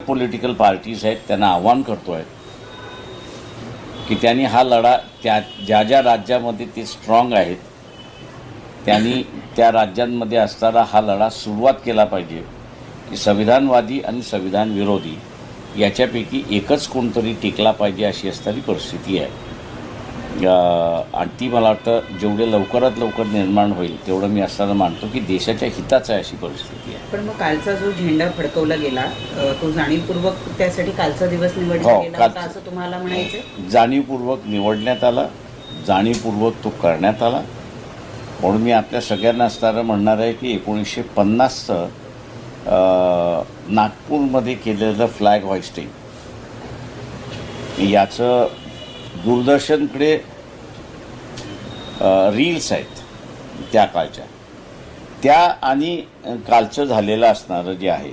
Political parties आहेत त्यांना आव्हान करतो आहे की त्यांनी हा लढा ज्या ज्या राज्यामध्ये ते स्ट्रॉंग आहेत त्यांनी त्या राज्यांमध्ये असताना हा लढा सुरुवात केला पाहिजे की संविधानवादी आणि संविधान विरोधी याच्यापैकी एकच कोणतरी टिकला पाहिजे अशी असणारी परिस्थिती आहे. आणि ती मला वाटतं जेवढे लवकरात लवकर निर्माण होईल तेवढं मी असताना मानतो की देशाच्या हिताचं आहे अशी परिस्थिती आहे. पण मग कालचा जो झेंडा फडकवला गेला तो जाणीवपूर्वक त्यासाठी कालचा दिवस निवडला गेला होता असं तुम्हाला म्हणायचं? जाणीवपूर्वक निवडण्यात आला, जाणीवपूर्वक तो करण्यात आला. म्हणून मी आपल्या सगळ्यांना असताना म्हणणार आहे की 1950चं नागपूरमध्ये केलेलं फ्लॅग हॉइस्टिंग याचं दूरदर्शनकडे रील्स आहेत त्या काळच्या, त्या आणि कालचं झालेलं असणारं जे आहे